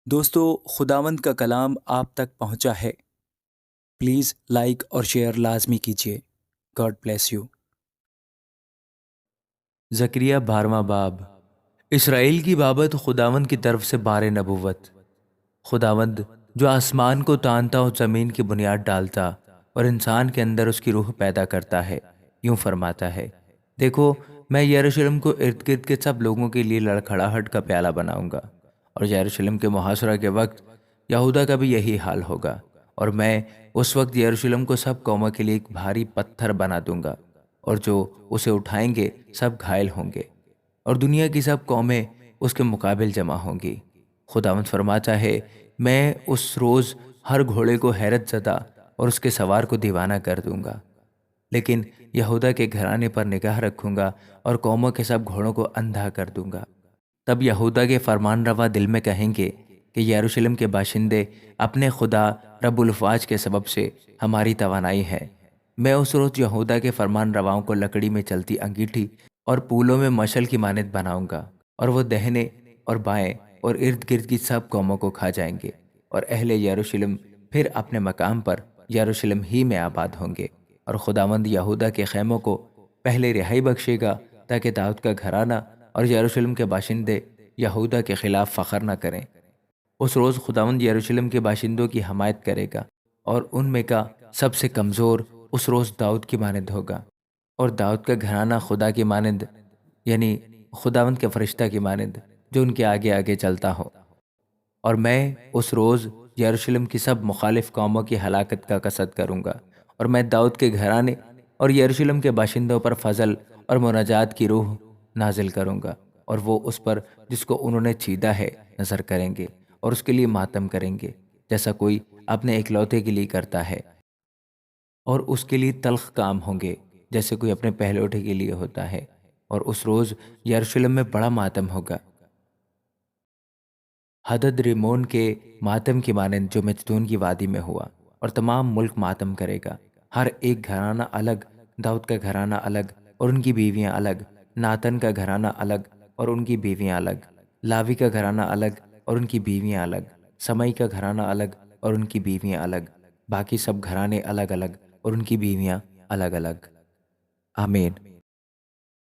دوستو، خداوند کا کلام آپ تک پہنچا ہے۔ پلیز لائک اور شیئر لازمی کیجیے۔ God bless you. زکریا 12واں باب۔ اسرائیل کی بابت خداوند کی طرف سے بار نبوت۔ خداوند جو آسمان کو تانتا اور زمین کی بنیاد ڈالتا اور انسان کے اندر اس کی روح پیدا کرتا ہے، یوں فرماتا ہے، دیکھو میں یروشلم کو ارد گرد کے سب لوگوں کے لیے لڑکھڑاہٹ کا پیالہ بناؤں گا، اور یروشلم کے محاصرہ کے وقت یہودا کا بھی یہی حال ہوگا، اور میں اس وقت یروشلم کو سب قوموں کے لیے ایک بھاری پتھر بنا دوں گا، اور جو اسے اٹھائیں گے سب گھائل ہوں گے، اور دنیا کی سب قومیں اس کے مقابل جمع ہوں گی۔ خداوند فرماتا ہے، میں اس روز ہر گھوڑے کو حیرت زدہ اور اس کے سوار کو دیوانہ کر دوں گا، لیکن یہودا کے گھرانے پر نگاہ رکھوں گا اور قوموں کے سب گھوڑوں کو اندھا کر دوں گا۔ تب یہودا کے فرمان روا دل میں کہیں گے کہ یروشلم کے باشندے اپنے خدا رب الافواج کے سبب سے ہماری توانائی ہے۔ میں اس روز یہودا کے فرمان رواؤں کو لکڑی میں چلتی انگیٹھی اور پولوں میں مشل کی مانند بناؤں گا، اور وہ دہنے اور بائیں اور ارد گرد کی سب قوموں کو کھا جائیں گے، اور اہل یروشلم پھر اپنے مقام پر یروشلم ہی میں آباد ہوں گے، اور خداوند یہودا کے خیموں کو پہلے رہائی بخشے گا تاکہ داؤد کا گھرانہ اور یروشلم کے باشندے یہودا کے خلاف فخر نہ کریں۔ اس روز خداوند یروشلم کے باشندوں کی حمایت کرے گا، اور ان میں کا سب سے کمزور اس روز داؤد کی مانند ہوگا، اور داؤد کا گھرانہ خدا کی مانند، یعنی خداوند کے فرشتہ کی مانند جو ان کے آگے آگے چلتا ہو۔ اور میں اس روز یروشلم کی سب مخالف قوموں کی ہلاکت کا قصد کروں گا، اور میں داؤد کے گھرانے اور یروشلم کے باشندوں پر فضل اور مناجات کی روح نازل کروں گا، اور وہ اس پر جس کو انہوں نے چیدا ہے نظر کریں گے اور اس کے لیے ماتم کریں گے، جیسا کوئی اپنے اکلوتے کے لیے کرتا ہے، اور اس کے لیے تلخ کام ہوں گے جیسے کوئی اپنے پہلوٹے کے لیے ہوتا ہے، اور اس روز یروشلم میں بڑا ماتم ہوگا، حدد ریمون کے ماتم کی مانند جو مجدون کی وادی میں ہوا، اور تمام ملک ماتم کرے گا، ہر ایک گھرانہ الگ، داؤد کا گھرانہ الگ اور ان کی بیویاں الگ، ناتن کا گھرانہ الگ اور ان کی بیویاں الگ، لاوی کا گھرانہ الگ اور ان کی بیویاں الگ، سمئی کا گھرانہ الگ اور ان کی بیویاں الگ، باقی سب گھرانے الگ الگ اور ان کی بیویاں الگ الگ۔ آمین۔